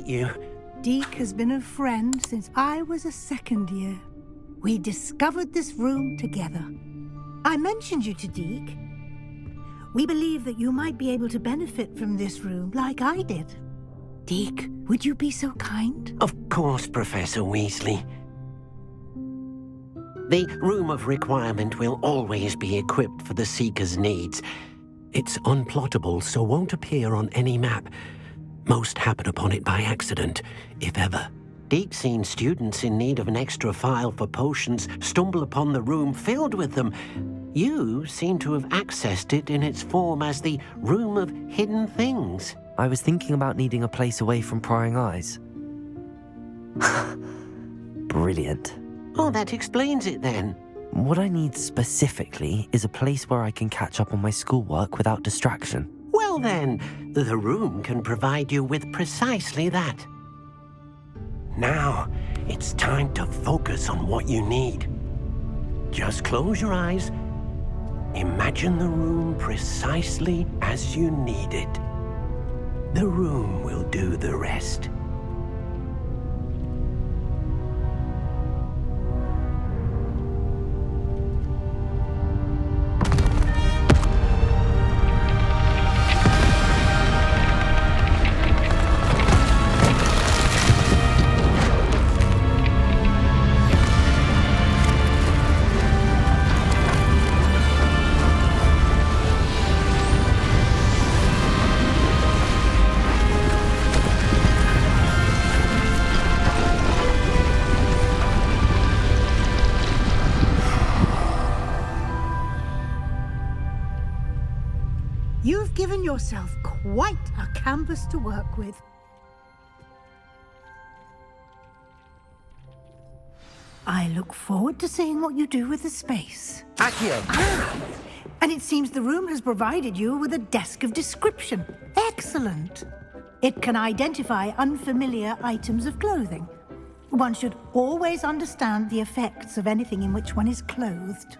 you. Deke has been a friend since I was a second year. We discovered this room together. I mentioned you to Deke. We believe that you might be able to benefit from this room like I did. Deke, would you be so kind? Of course, Professor Weasley. The Room of Requirement will always be equipped for the Seeker's needs. It's unplottable, so won't appear on any map. Most happen upon it by accident, if ever. Deke's seen students in need of an extra file for potions stumble upon the room filled with them. You seem to have accessed it in its form as the Room of Hidden Things. I was thinking about needing a place away from prying eyes. Brilliant. Oh, that explains it then. What I need specifically is a place where I can catch up on my schoolwork without distraction. Well then, the room can provide you with precisely that. Now, it's time to focus on what you need. Just close your eyes. Imagine the room precisely as you need it. The room will do the rest. You've given yourself quite a canvas to work with. I look forward to seeing what you do with the space. Accio! And it seems the room has provided you with a desk of description. Excellent. It can identify unfamiliar items of clothing. One should always understand the effects of anything in which one is clothed.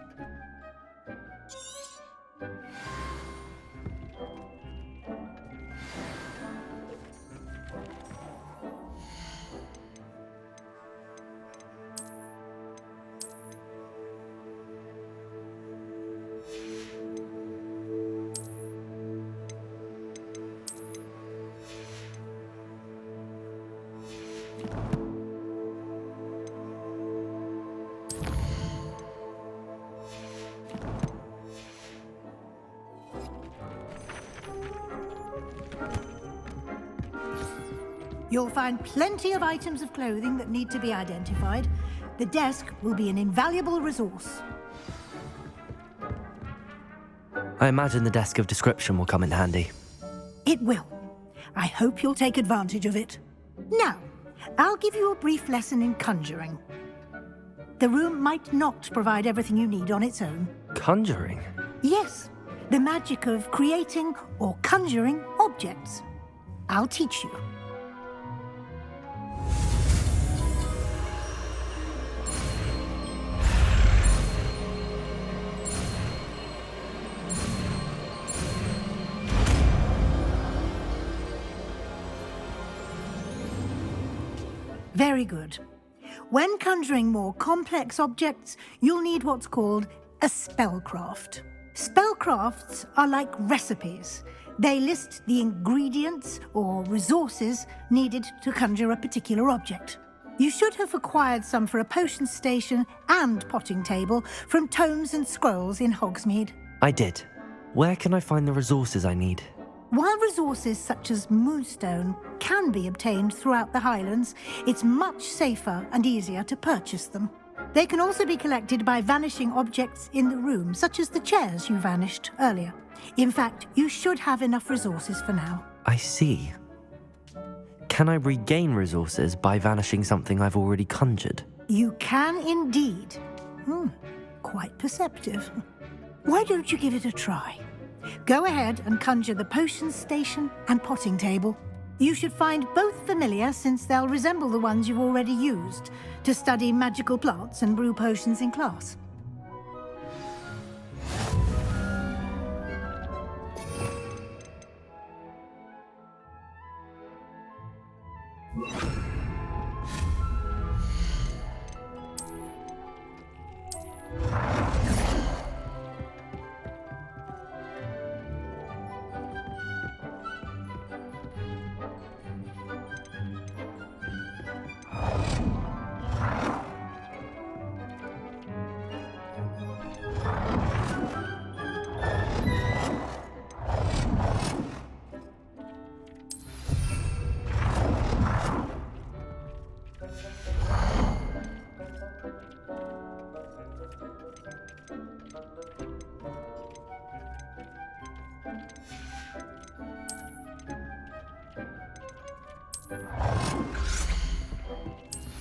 You'll find plenty of items of clothing that need to be identified. The desk will be an invaluable resource. I imagine the desk of description will come in handy. It will. I hope you'll take advantage of it. Now, I'll give you a brief lesson in conjuring. The room might not provide everything you need on its own. Conjuring? Yes, the magic of creating or conjuring objects. I'll teach you. Very good. When conjuring more complex objects, you'll need what's called a spellcraft. Spellcrafts are like recipes. They list the ingredients or resources needed to conjure a particular object. You should have acquired some for a potion station and potting table from tomes and scrolls in Hogsmeade. I did. Where can I find the resources I need? While resources such as moonstone can be obtained throughout the Highlands, it's much safer and easier to purchase them. They can also be collected by vanishing objects in the room, such as the chairs you vanished earlier. In fact, you should have enough resources for now. I see. Can I regain resources by vanishing something I've already conjured? You can indeed. Quite perceptive. Why don't you give it a try? Go ahead and conjure the potion station and potting table. You should find both familiar, since they'll resemble the ones you've already used to study magical plants and brew potions in class.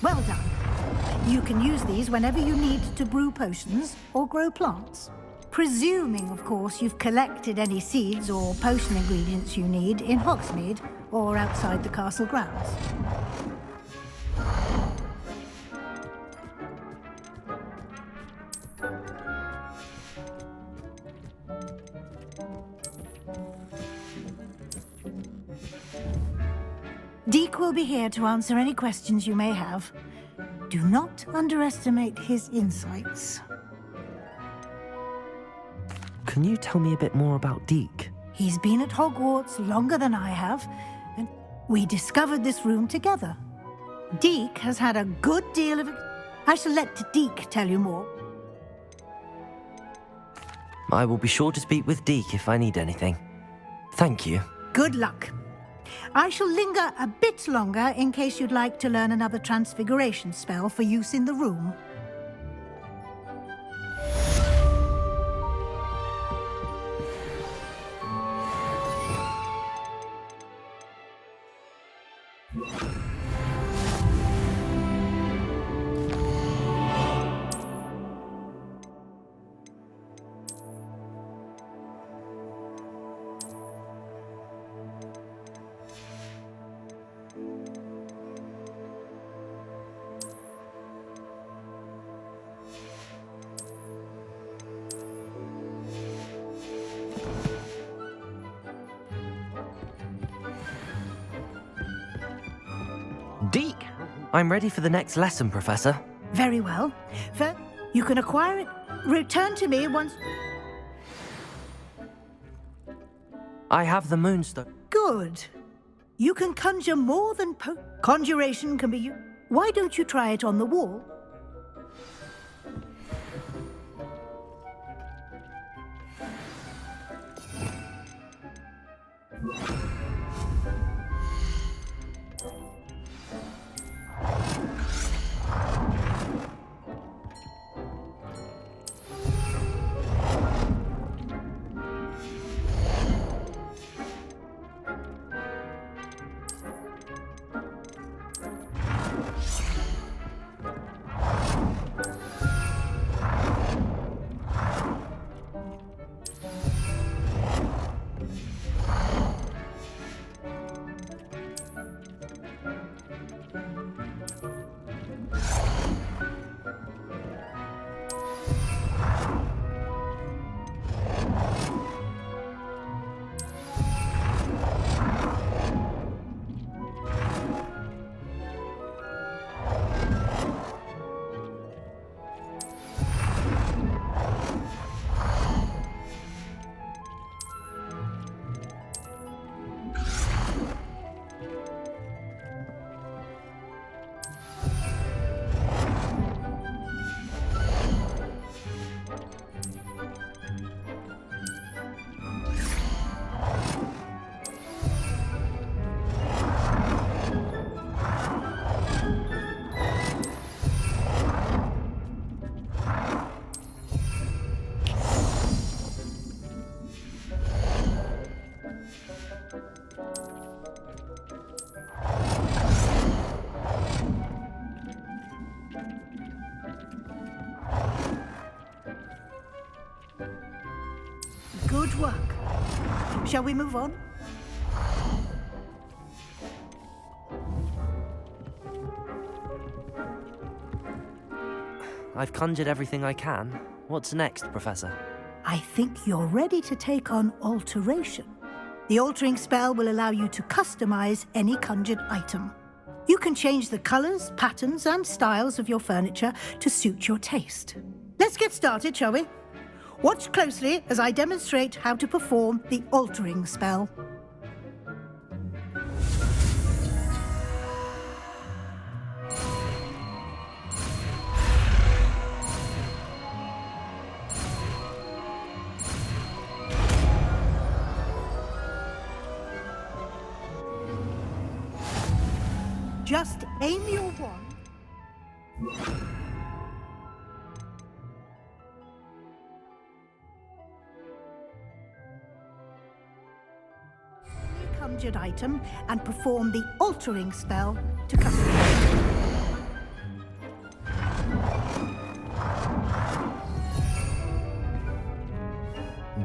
Well done. You can use these whenever you need to brew potions or grow plants. Presuming, of course, you've collected any seeds or potion ingredients you need in Hogsmeade or outside the castle grounds. Deek will be here to answer any questions you may have. Do not underestimate his insights. Can you tell me a bit more about Deek? He's been at Hogwarts longer than I have, and we discovered this room together. Deek has had a good deal of... I shall let Deek tell you more. I will be sure to speak with Deek if I need anything. Thank you. Good luck. I shall linger a bit longer in case you'd like to learn another transfiguration spell for use in the room. Deek! I'm ready for the next lesson, Professor. Very well. You can acquire it. Return to me once... I have the Moonstone. Good. You can conjure more than conjuration can be... Why don't you try it on the wall? Good work. Shall we move on? I've conjured everything I can. What's next, Professor? I think you're ready to take on alteration. The altering spell will allow you to customize any conjured item. You can change the colours, patterns and styles of your furniture to suit your taste. Let's get started, shall we? Watch closely as I demonstrate how to perform the altering spell. Just aim your wand. Any conjured item and perform the altering spell to customize.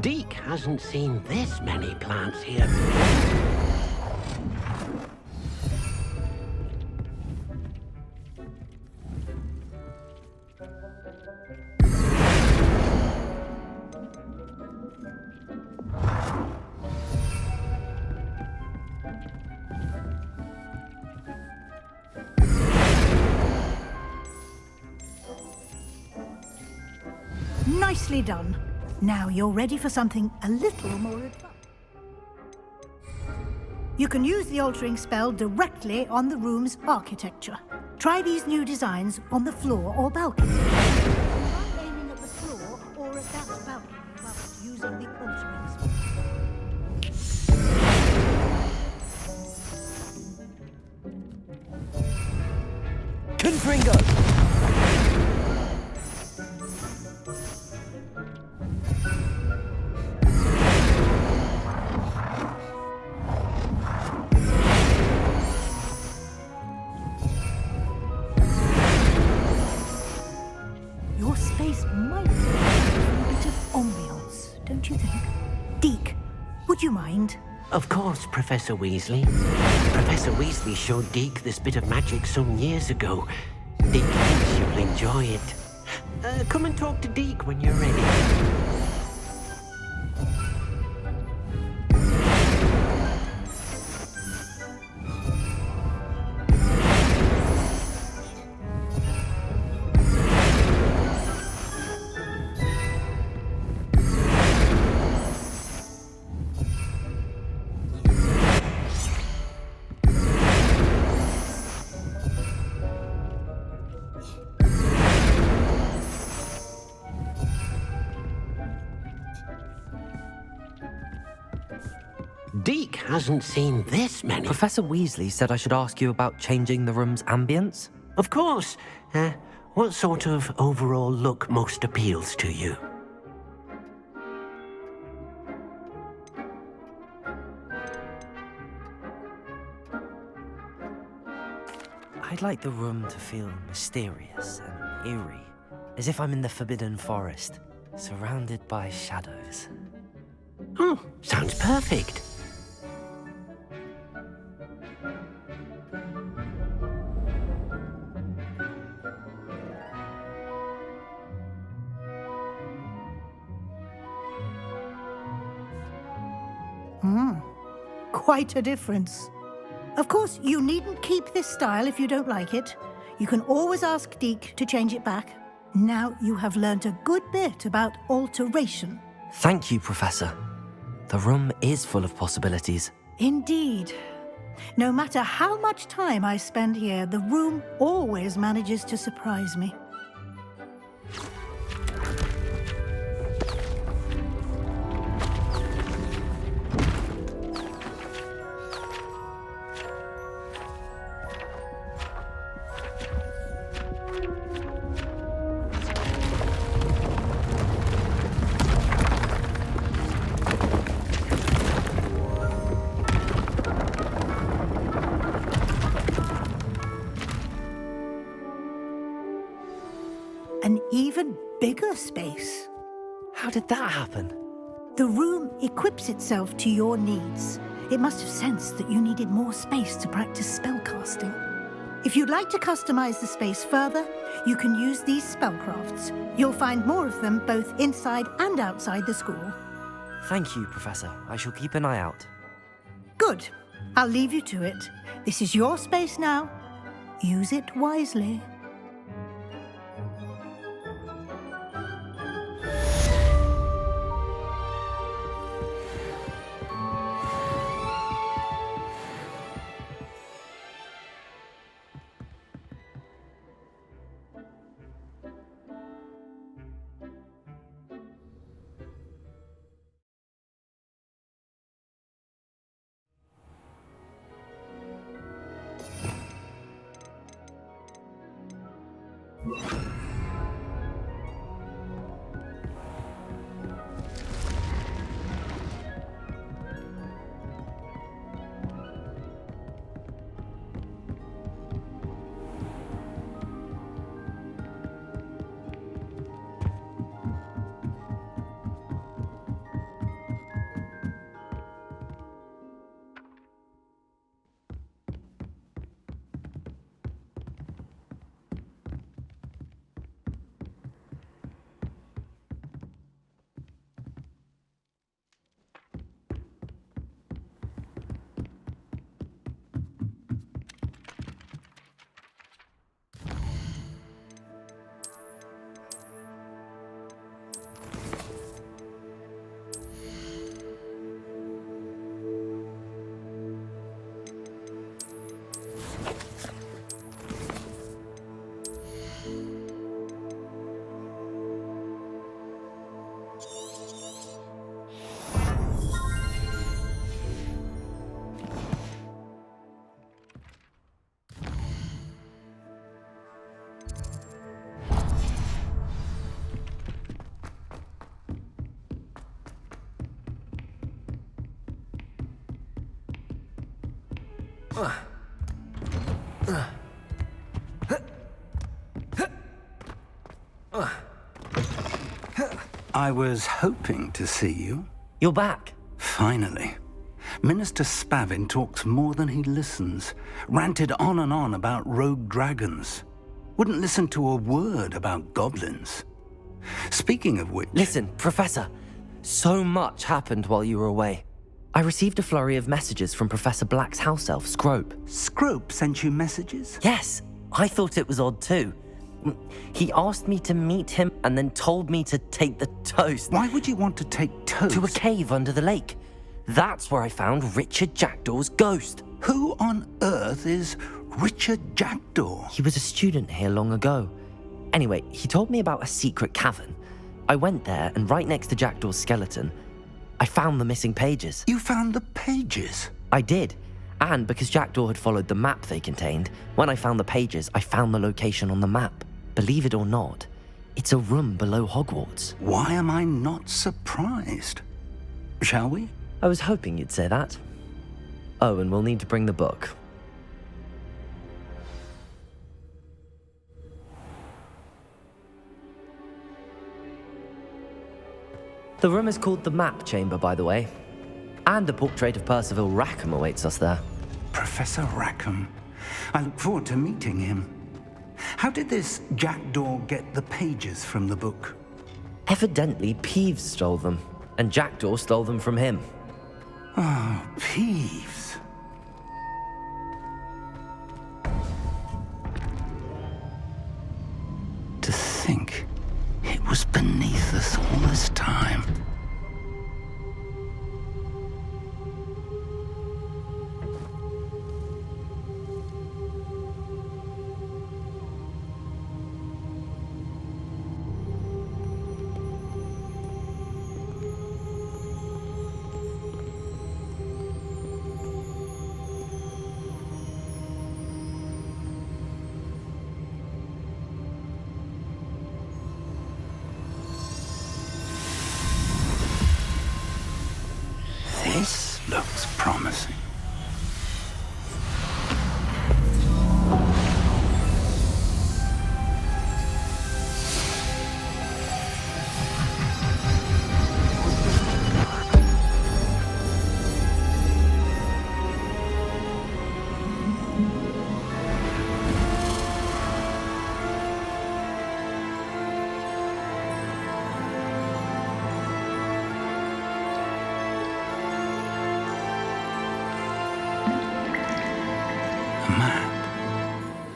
Deke hasn't seen this many plants here. Nicely done. Now you're ready for something a little more advanced. You can use the altering spell directly on the room's architecture. Try these new designs on the floor or balcony. Try aiming at the floor or at that balcony whilst using the altering spell. Confringo! Your space might need a bit of ambiance, don't you think? Deke, would you mind? Of course, Professor Weasley. Professor Weasley showed Deke this bit of magic some years ago. Deke thinks you'll enjoy it. Come and talk to Deke when you're ready. Deke hasn't seen this many. Professor Weasley said I should ask you about changing the room's ambience. Of course. What sort of overall look most appeals to you? I'd like the room to feel mysterious and eerie, as if I'm in the Forbidden Forest, surrounded by shadows. Oh, sounds perfect. Quite a difference. Of course, you needn't keep this style if you don't like it. You can always ask Deke to change it back. Now you have learnt a good bit about alteration. Thank you, Professor. The room is full of possibilities. Indeed. No matter how much time I spend here, the room always manages to surprise me. An even bigger space. How did that happen? The room equips itself to your needs. It must have sensed that you needed more space to practice spellcasting. If you'd like to customize the space further, you can use these spellcrafts. You'll find more of them both inside and outside the school. Thank you, Professor. I shall keep an eye out. Good. I'll leave you to it. This is your space now, Use it wisely. I was hoping to see you. You're back. Finally. Minister Spavin talks more than he listens. Ranted on and on about rogue dragons. Wouldn't listen to a word about goblins. Speaking of which... Listen, Professor. So much happened while you were away. I received a flurry of messages from Professor Black's house elf, Scrope. Scrope sent you messages? Yes, I thought it was odd too. He asked me to meet him and then told me to take the toast. Why would you want to take toast? To a cave under the lake. That's where I found Richard Jackdaw's ghost. Who on earth is Richard Jackdaw? He was a student here long ago. Anyway, he told me about a secret cavern. I went there, and right next to Jackdaw's skeleton, I found the missing pages. You found the pages? I did. And because Jackdaw had followed the map they contained, when I found the pages, I found the location on the map. Believe it or not, it's a room below Hogwarts. Why am I not surprised? Shall we? I was hoping you'd say that. Oh, and we'll need to bring the book. The room is called the Map Chamber, by the way. And a portrait of Percival Rackham awaits us there. Professor Rackham. I look forward to meeting him. How did this Jackdaw get the pages from the book? Evidently, Peeves stole them, and Jackdaw stole them from him. Oh, Peeves. To think it was beneath us all this time.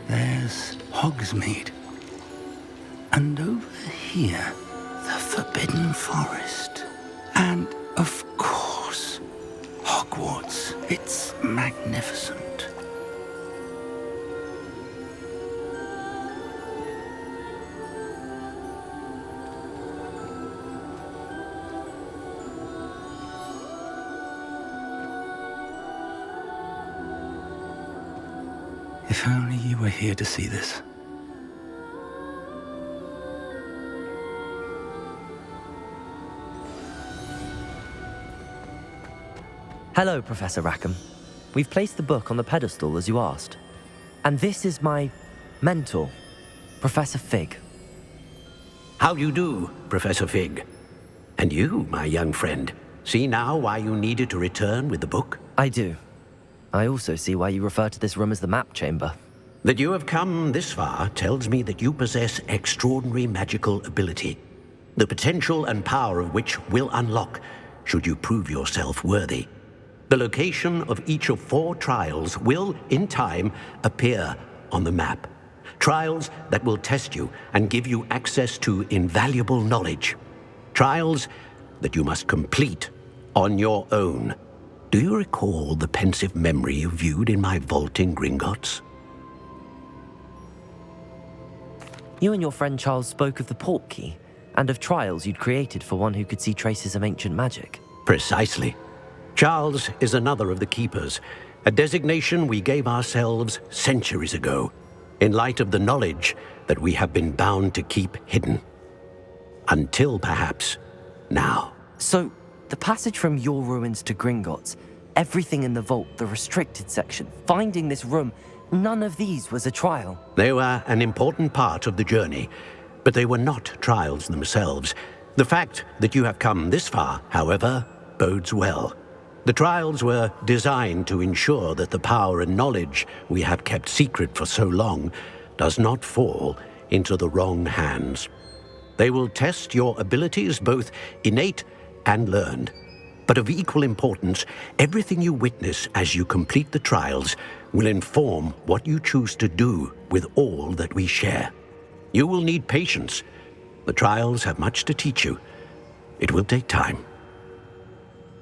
There's Hogsmeade. And over here, the Forbidden Forest. And, of course, Hogwarts. It's magnificent. If only you were here to see this. Hello, Professor Rackham. We've placed the book on the pedestal as you asked. And this is my mentor, Professor Fig. How do you do, Professor Fig? And you, my young friend, see now why you needed to return with the book? I do. I also see why you refer to this room as the map chamber. That you have come this far tells me that you possess extraordinary magical ability, the potential and power of which will unlock should you prove yourself worthy. The location of each of 4 trials will, in time, appear on the map. Trials that will test you and give you access to invaluable knowledge. Trials that you must complete on your own. Do you recall the pensive memory you viewed in my vault in Gringotts? You and your friend Charles spoke of the portkey and of trials you'd created for one who could see traces of ancient magic. Precisely. Charles is another of the Keepers, a designation we gave ourselves centuries ago, in light of the knowledge that we have been bound to keep hidden. Until perhaps now. So, the passage from your ruins to Gringotts, everything in the vault, the restricted section, finding this room, none of these was a trial. They were an important part of the journey, but they were not trials themselves. The fact that you have come this far, however, bodes well. The trials were designed to ensure that the power and knowledge we have kept secret for so long does not fall into the wrong hands. They will test your abilities, both innate and learned. But of equal importance, everything you witness as you complete the trials will inform what you choose to do with all that we share. You will need patience. The trials have much to teach you. It will take time.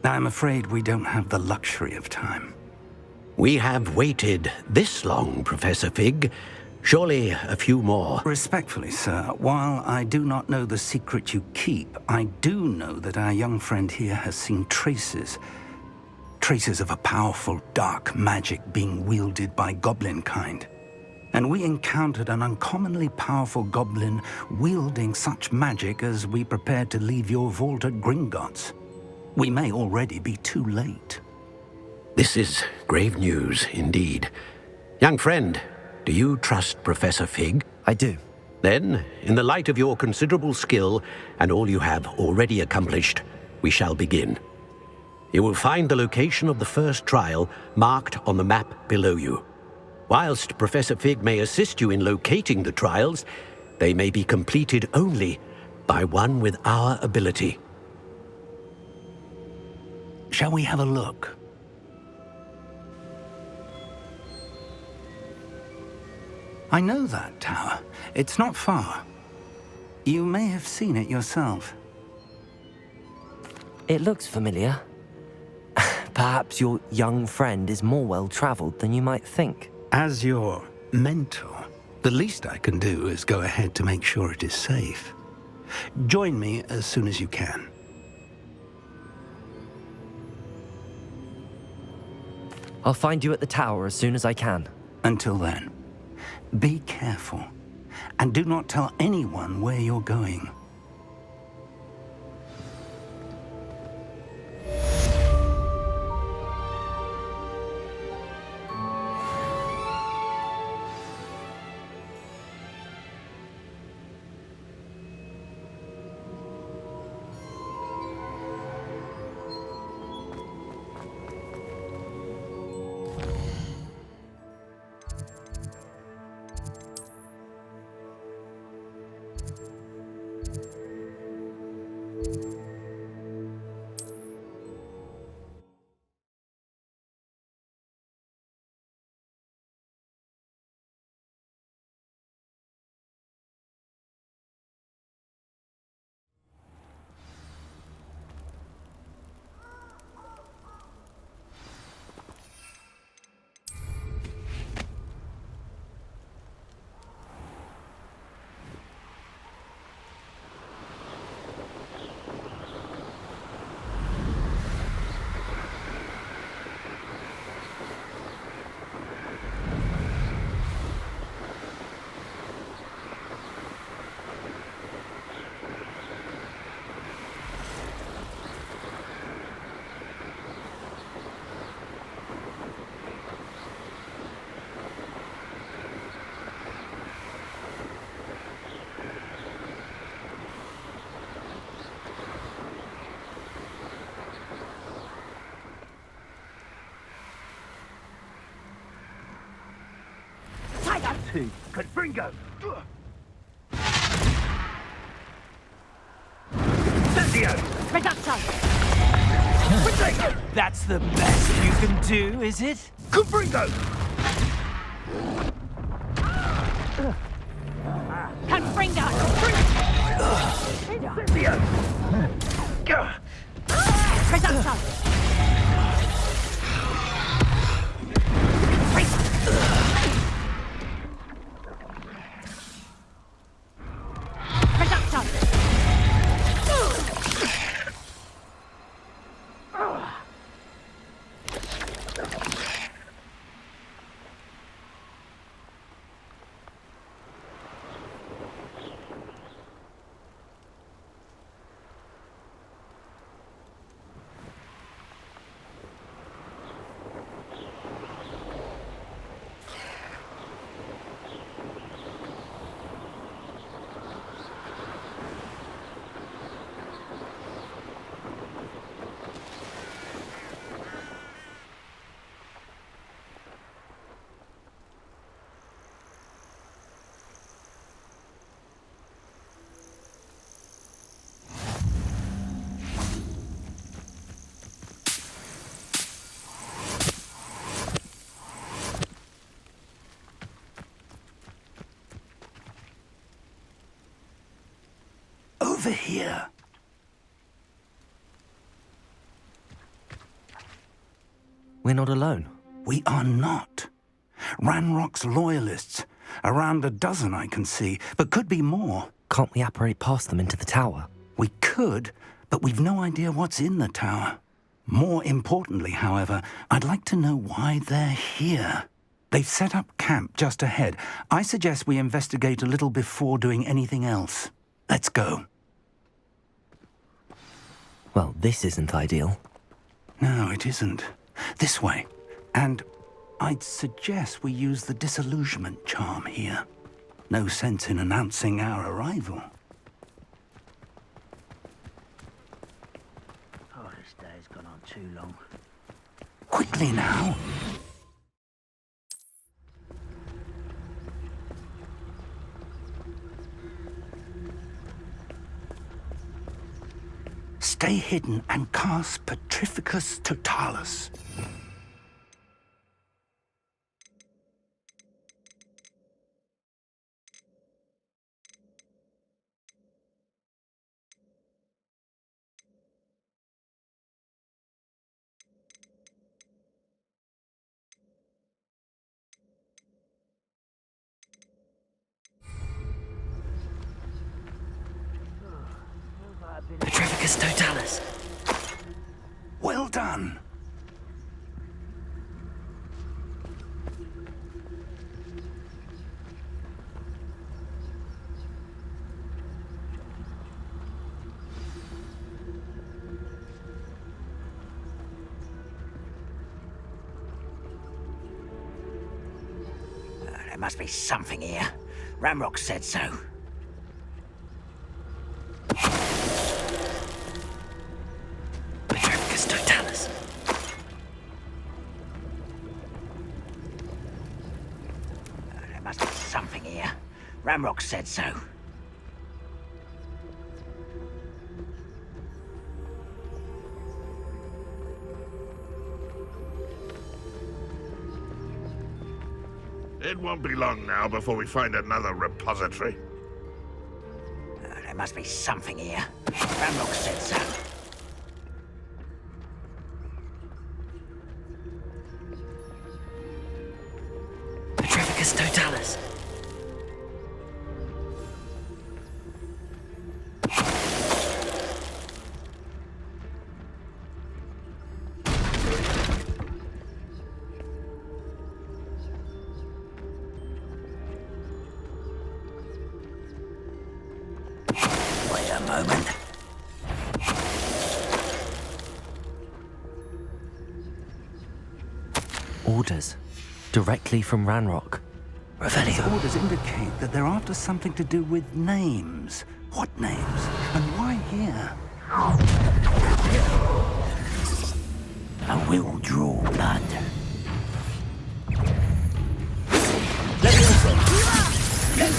I'm afraid we don't have the luxury of time. We have waited this long, Professor Fig. Surely a few more. Respectfully, sir, while I do not know the secret you keep, I do know that our young friend here has seen traces of a powerful dark magic being wielded by goblin kind. And we encountered an uncommonly powerful goblin wielding such magic as we prepared to leave your vault at Gringotts. We may already be too late. This is grave news indeed. Young friend, do you trust Professor Fig? I do. Then, in the light of your considerable skill and all you have already accomplished, we shall begin. You will find the location of the first trial marked on the map below you. Whilst Professor Fig may assist you in locating the trials, they may be completed only by one with our ability. Shall we have a look? I know that tower. It's not far. You may have seen it yourself. It looks familiar. Perhaps your young friend is more well-traveled than you might think. As your mentor, the least I can do is go ahead to make sure it is safe. Join me as soon as you can. I'll find you at the tower as soon as I can. Until then, be careful, and do not tell anyone where you're going. 2. Confringo! Incendio! Reducto! That's the best you can do, is it? Confringo! Confringo! Incendio! Reducto! Reducto! Over here. We're not alone. We are not. Ranrock's loyalists. Around a dozen I can see, but could be more. Can't we apparate past them into the tower? We could, but we've no idea what's in the tower. More importantly, however, I'd like to know why they're here. They've set up camp just ahead. I suggest we investigate a little before doing anything else. Let's go. Well, this isn't ideal. No, it isn't. This way. And I'd suggest we use the disillusionment charm here. No sense in announcing our arrival. Oh, this day's gone on too long. Quickly now. Stay hidden and cast Petrificus Totalis. Petrificus Totalis. Well done. There must be something here. Ramrock said so. Petrificus Totalis. There must be something here. Ramrock said so. It won't be long now before we find another repository. There must be something here. Ramrock said so. Petrificus Totalis. Wait a moment. Orders. Directly from Ranrock. His orders indicate that they're after something to do with names. What names? And why here? I will draw blood. Let me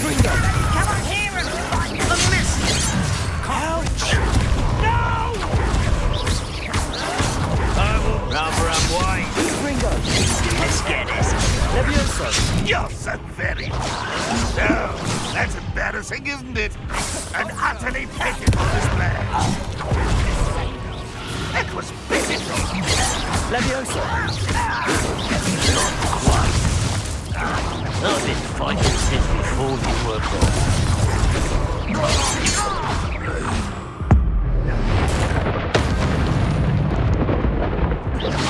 Confringo! Come on here and fight the message! Ouch! No! I will rubber and white. Confringo! Let's get this. Levioso! You're so very... No, that's embarrassing, isn't it? An utterly pitiful display. That was pitiful. Levioso! I've been fighting since before you were born.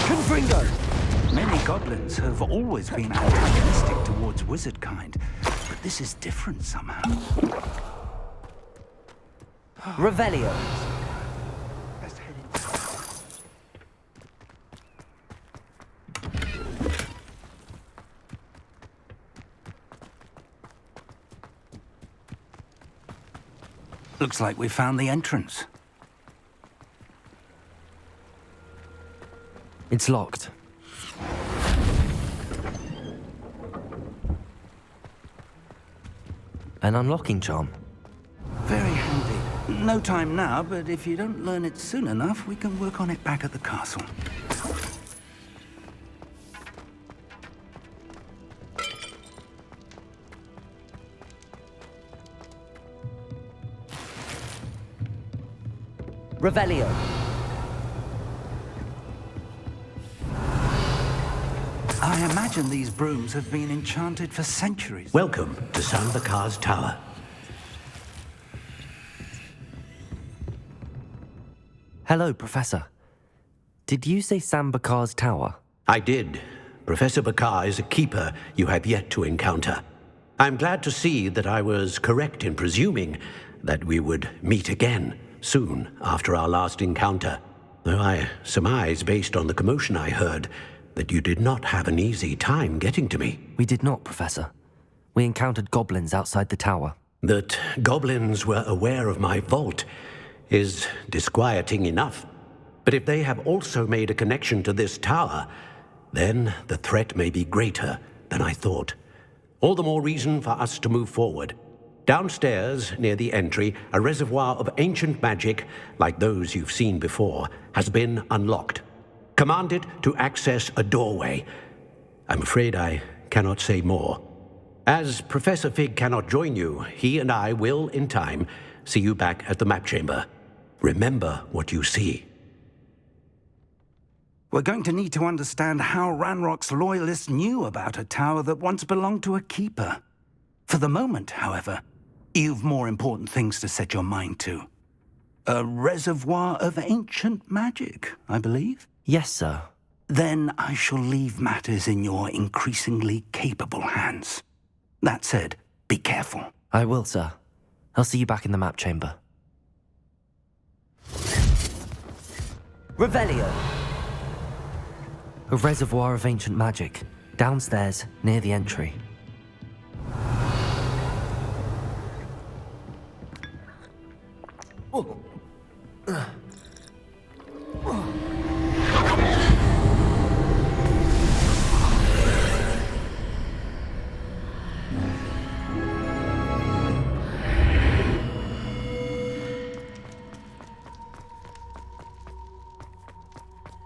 Confringo! Many goblins have always been antagonistic towards wizard kind, but this is different somehow. Revelio! Let's head in. Looks like we found the entrance. It's locked. An unlocking charm. Very handy. No time now, but if you don't learn it soon enough, we can work on it back at the castle. Revelio! I imagine these brooms have been enchanted for centuries. Welcome to Sambakar's Tower. Hello, Professor. Did you say Sambakar's Tower? I did. Professor Bakar is a keeper you have yet to encounter. I'm glad to see that I was correct in presuming that we would meet again soon after our last encounter, though I surmise, based on the commotion I heard, that you did not have an easy time getting to me. We did not, Professor. We encountered goblins outside the tower. That goblins were aware of my vault is disquieting enough. But if they have also made a connection to this tower, then the threat may be greater than I thought. All the more reason for us to move forward. Downstairs, near the entry, a reservoir of ancient magic, like those you've seen before, has been unlocked. Command it to access a doorway. I'm afraid I cannot say more. As Professor Fig cannot join you, he and I will, in time, see you back at the map chamber. Remember what you see. We're going to need to understand how Ranrock's loyalists knew about a tower that once belonged to a keeper. For the moment, however, you've more important things to set your mind to. A reservoir of ancient magic, I believe? Yes, sir. Then I shall leave matters in your increasingly capable hands. That said, be careful. I will, sir. I'll see you back in the map chamber. Revelio! A reservoir of ancient magic, downstairs near the entry.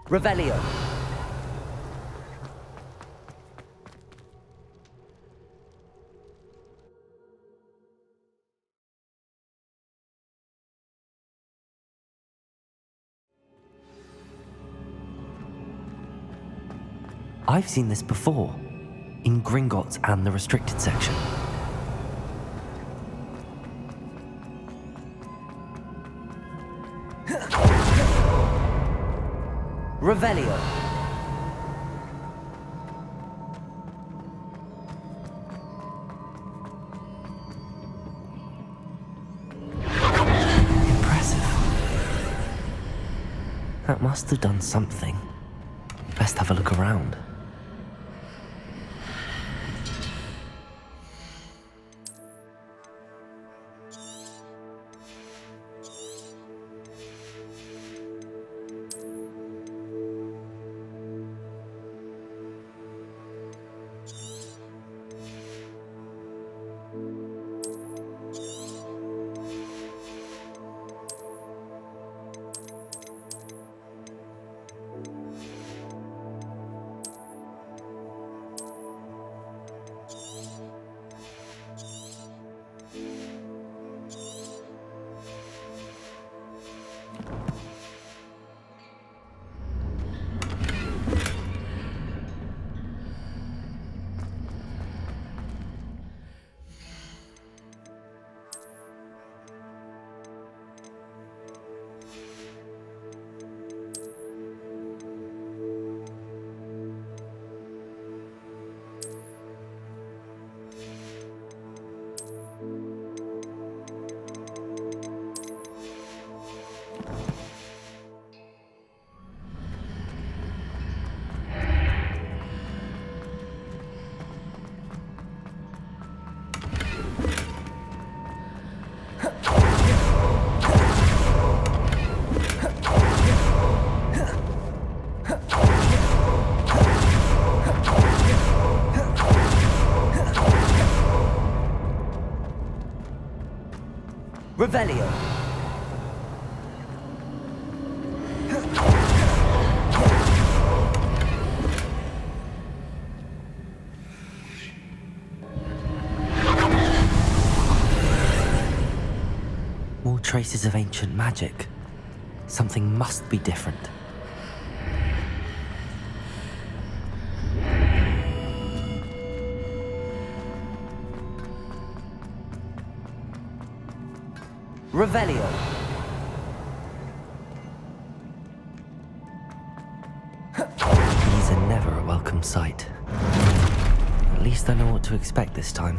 Revelio! I've seen this before, in Gringotts and the restricted section. Revelio! Impressive. That must have done something. Best have a look around. Revelio. More traces of ancient magic. Something must be different. Revelio. These are never a welcome sight. At least I know what to expect this time.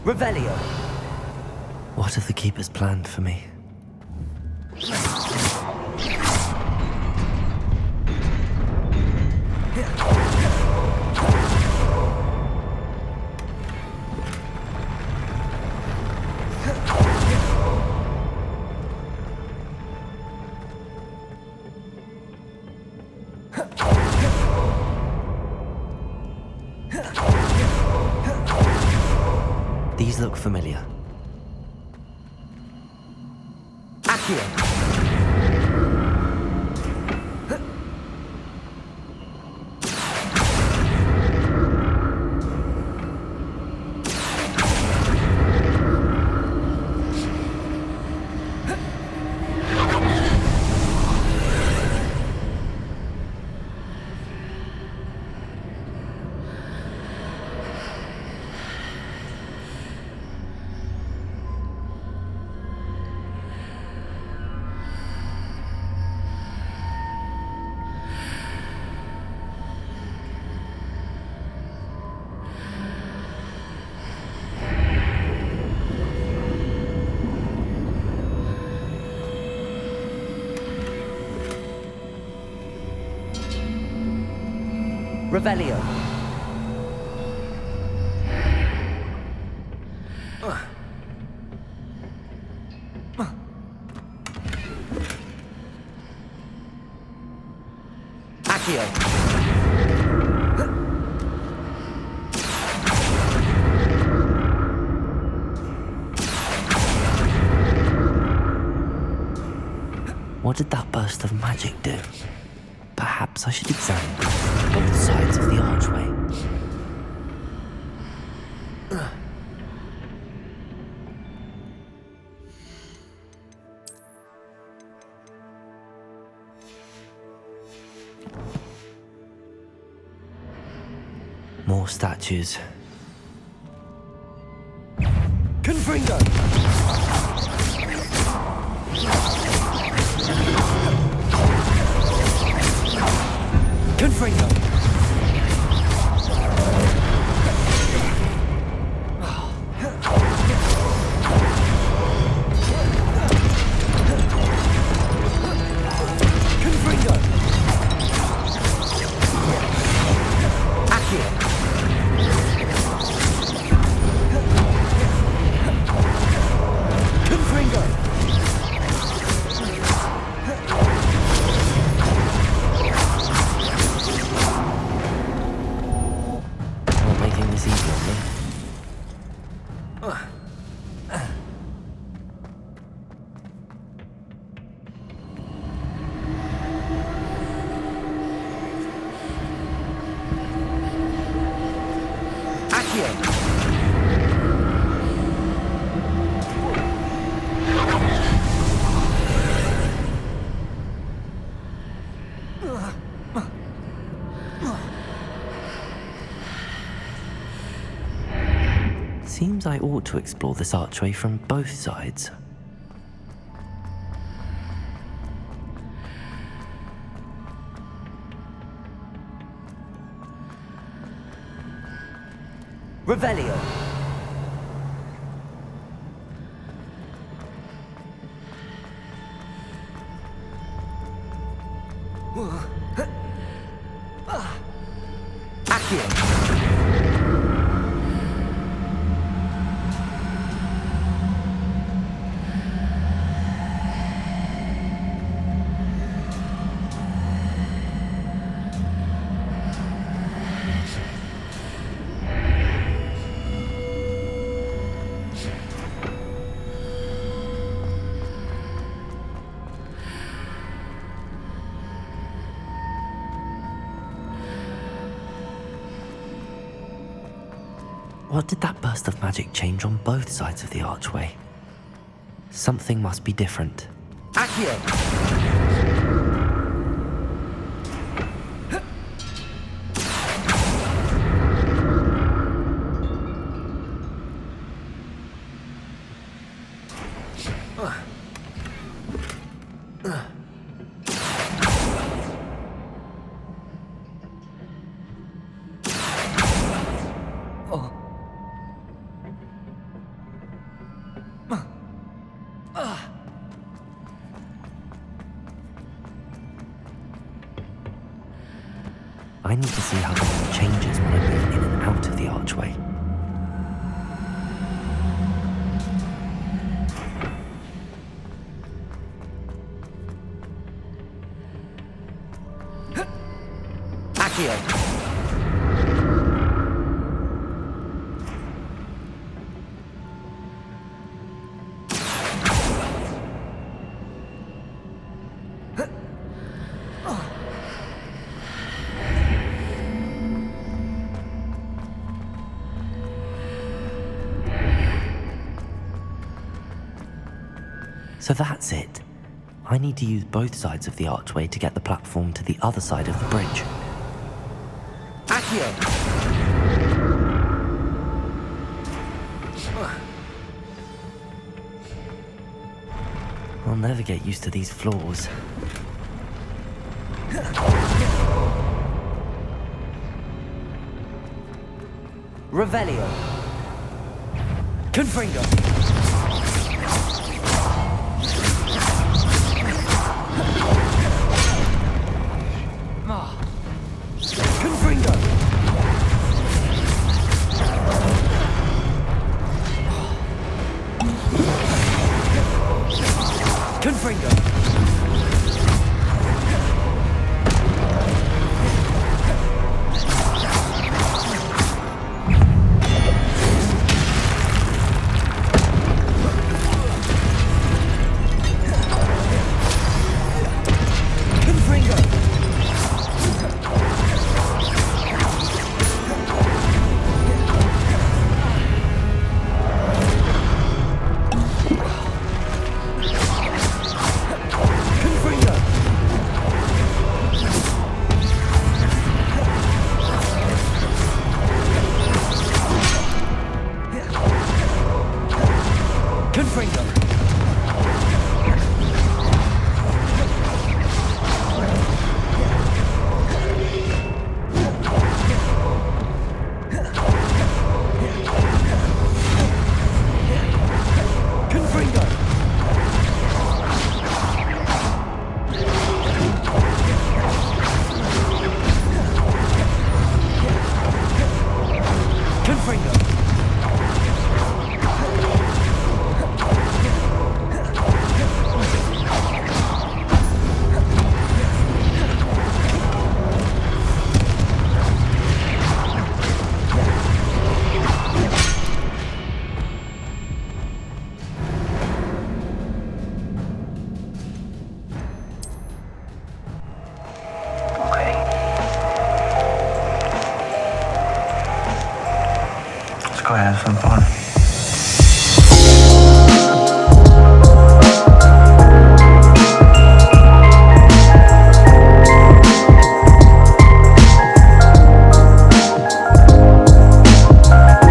Revelio. What have the Keepers planned for me? These look familiar. Accio! Revelio. Accio. What did that burst of magic do? Perhaps I should examine both sides of the archway. More statues. Confringo! Confringo! Confringo! Accio! Confringo! This easy on me. Accio! Seems I ought to explore this archway from both sides. Revelio. Accio. What did that burst of magic change on both sides of the archway? Something must be different. Accio! I need to see how the world changes when I move in and out of the archway. Accio! So that's it. I need to use both sides of the archway to get the platform to the other side of the bridge. Accio! I'll never get used to these floors. Revelio. Confringo. Confringo! Confringo! Go have some fun.